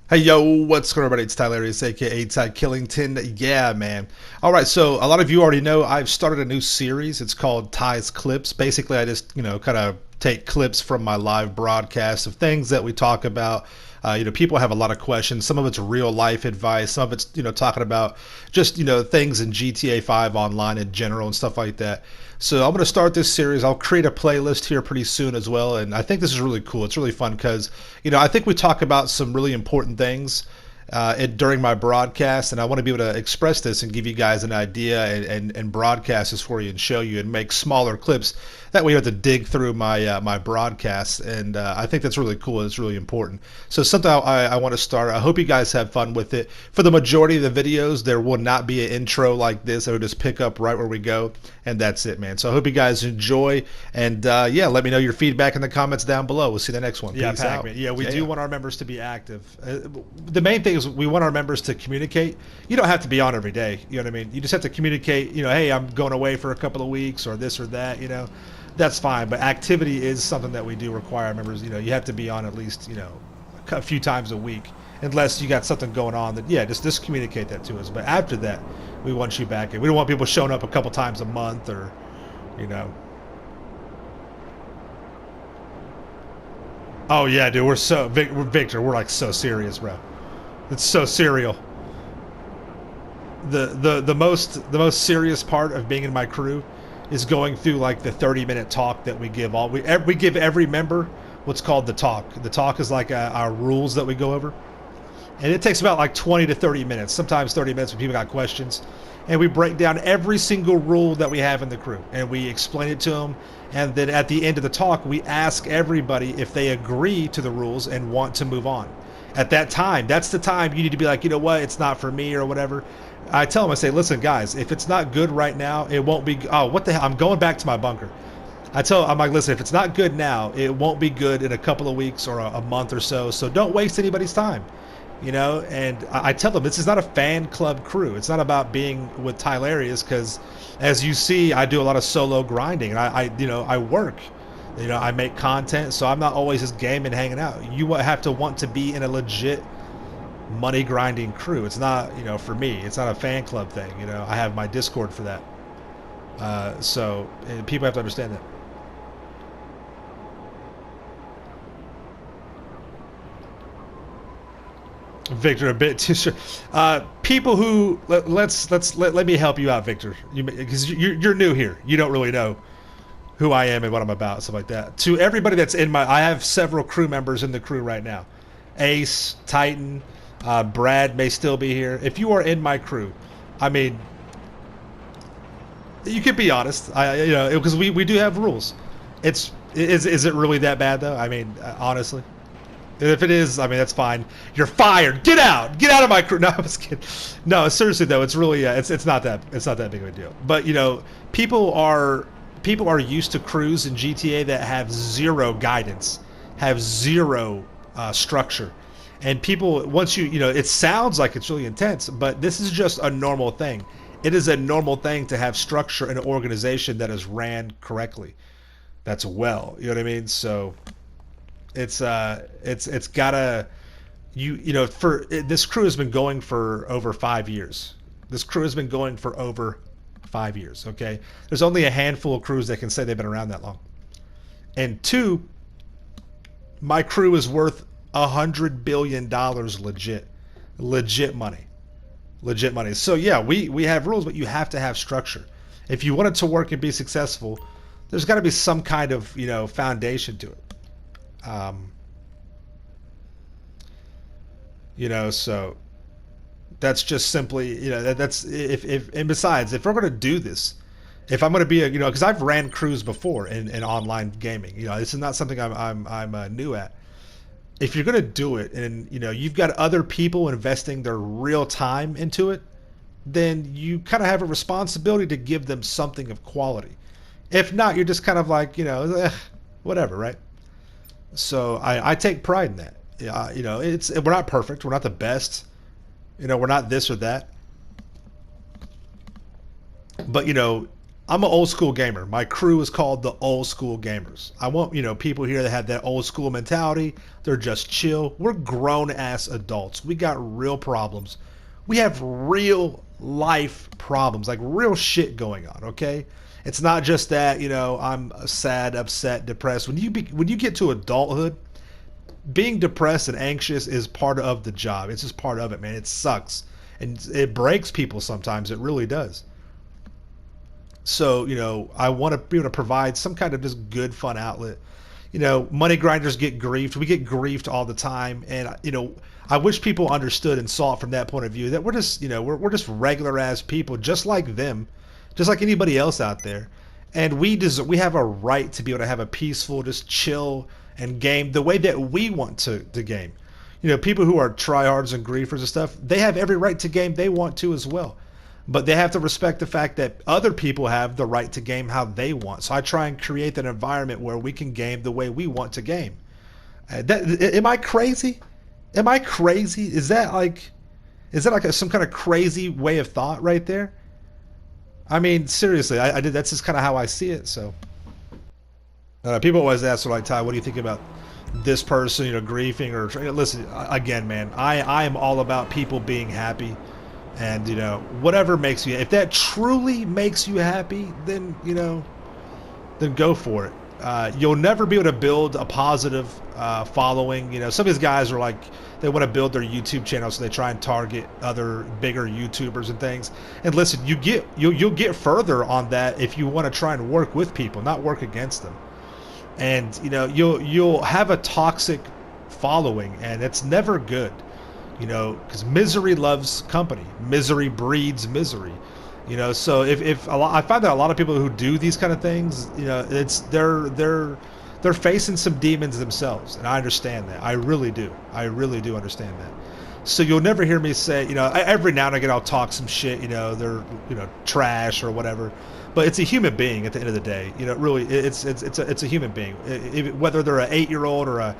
Hey yo, what's going on everybody? It's Tylarious, aka Ty Killington. Yeah, man. All right, so a lot of you already know I've started a new series. It's called Ty's Clips. Basically, I just kind of take clips from my live broadcast of things that we talk about. People have a lot of questions. Some of it's real life advice. Some of it's talking about just things in GTA 5 online in general and stuff like that. So I'm going to start this series. I'll create a playlist here pretty soon as well, and I think this is really cool. It's really fun because I think we talk about some really important things during my broadcast, and I want to be able to express this and give you guys an idea and broadcast this for you and show you and make smaller clips. That way you have to dig through my broadcasts, and I think that's really cool. It's really important. So something I want to start. I hope you guys have fun with it. For the majority of the videos, there will not be an intro like this. I would just pick up right where we go, and that's it, man. So I hope you guys enjoy, and yeah, let me know your feedback in the comments down below. We'll see you in the next one. Yeah, Peace out. Pac-Man. Yeah, we do want our members to be active. The main thing is we want our members to communicate. You don't have to be on every day. You know what I mean? You just have to communicate. Hey, I'm going away for a couple of weeks or this or that. That's fine. But activity is something that we do require our members. You have to be on at least a few times a week, unless you got something going on. That just communicate that to us. But after that, we want you back, and we don't want people showing up a couple times a month or. Oh yeah, dude, we're Victor. We're like so serious, bro. It's so serial. The most serious part of being in my crew is going through like the 30-minute talk that we give we give every member what's called the talk. The talk is like our rules that we go over, and it takes about like 20 to 30 minutes, sometimes 30 minutes when people got questions, and we break down every single rule that we have in the crew and we explain it to them. And then at the end of the talk, we ask everybody if they agree to the rules and want to move on. At that time, that's the time you need to be like, you know what, it's not for me or whatever. I tell them, I say, listen, guys, if it's not good right now, it won't be. Oh, what the hell? I'm going back to my bunker. I'm like, listen, if it's not good now, it won't be good in a couple of weeks or a month or so. So don't waste anybody's time. And I tell them this is not a fan club crew. It's not about being with Tylarious, because as you see, I do a lot of solo grinding, and I work. I make content, so I'm not always just gaming, hanging out. You have to want to be in a legit money grinding crew. It's not, for me, it's not a fan club thing. I have my Discord for that. So people have to understand that. Victor, a bit too sure. People who let me help you out, Victor, because you're new here. You don't really know who I am and what I'm about, stuff like that. To everybody that's I have several crew members in the crew right now. Ace, Titan, Brad may still be here. If you are in my crew, I mean, you can be honest. Because we do have rules. Is it really that bad though? I mean, honestly. If it is, I mean, that's fine. You're fired. Get out. Get out of my crew. No, I was kidding. No, seriously though, it's really it's not that big of a deal. But people are used to crews in GTA that have zero guidance, have zero structure, and people once it sounds like it's really intense, but this is just a normal thing. It is a normal thing to have structure in an organization that is ran correctly. That's well, you know what I mean? So. It's gotta for this crew has been going for over 5 years. This crew has been going for over 5 years. Okay, there's only a handful of crews that can say they've been around that long. And two, my crew is worth $100 billion legit money. So yeah, we have rules, but you have to have structure. If you want it to work and be successful, there's got to be some kind of foundation to it. So that's just simply, that's if and besides, if we're going to do this, if I'm going to be because I've ran crews before in online gaming, this is not something I'm new at. If you're going to do it and you've got other people investing their real time into it, then you kind of have a responsibility to give them something of quality. If not, you're just kind of like whatever, right? So I take pride in that. We're not perfect. We're not the best. We're not this or that. But I'm an old school gamer. My crew is called the old school gamers. I want, people here that have that old school mentality. They're just chill. We're grown ass adults. We got real problems. We have real life problems, like real shit going on, okay? It's not just that, I'm sad, upset, depressed. When you get to adulthood, being depressed and anxious is part of the job. It's just part of it, man. It sucks. And it breaks people sometimes. It really does. So, I want to be able to provide some kind of just good, fun outlet. Money grinders get griefed. We get griefed all the time. And, I wish people understood and saw it from that point of view that we're just, we're just regular ass people, just like them, just like anybody else out there. And we have a right to be able to have a peaceful, just chill and game the way that we want to game. People who are tryhards and griefers and stuff, they have every right to game they want to as well. But they have to respect the fact that other people have the right to game how they want. So I try and create an environment where we can game the way we want to game. Am I crazy? Am I crazy? Is that like some kind of crazy way of thought right there? I mean, seriously, I did. That's just kind of how I see it. So people always ask, like, Ty, what do you think about this person, griefing or listen? Again, man, I am all about people being happy. And, whatever makes you, if that truly makes you happy, then, then go for it. You'll never be able to build a positive following. Some of these guys are like, they want to build their YouTube channel, so they try and target other bigger YouTubers and things. And listen, you'll get further on that if you want to try and work with people, not work against them. And, you'll have a toxic following, and it's never good. Because misery loves company. Misery breeds misery. So if I find that a lot of people who do these kind of things, it's they're facing some demons themselves, and I understand that. I really do. I really do understand that. So you'll never hear me say, every now and again I'll talk some shit. They're trash or whatever, but it's a human being at the end of the day. Really, it's a human being. Whether they're an 8-year-old or a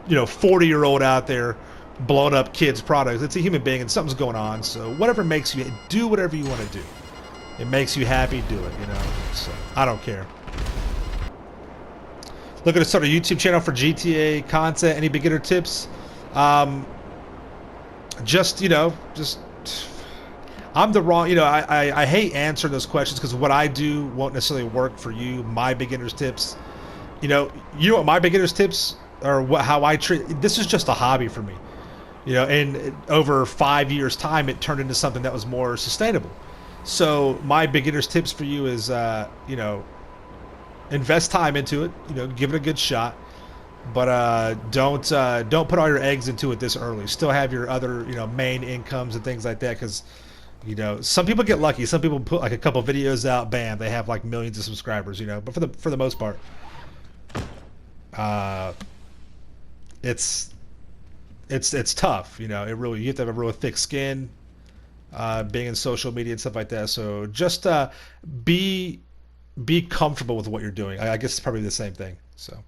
40-year-old out there blowing up kids' products. It's a human being and something's going on. So whatever makes you do whatever you want to do. It makes you happy, do it, So I don't care. Looking to start a YouTube channel for GTA content. Any beginner tips? Just I'm the wrong, I hate answering those questions because what I do won't necessarily work for you. My beginner's tips, you know what my beginner's tips are, how I treat, this is just a hobby for me. And over 5 years time, it turned into something that was more sustainable. So my beginner's tips for you is, invest time into it, give it a good shot, but don't put all your eggs into it this early. Still have your other, main incomes and things like that, because, some people get lucky. Some people put like a couple videos out, bam, they have like millions of subscribers, but for the most part, it's tough, it really, you have to have a real thick skin, being in social media and stuff like that. So just be comfortable with what you're doing. I guess it's probably the same thing. So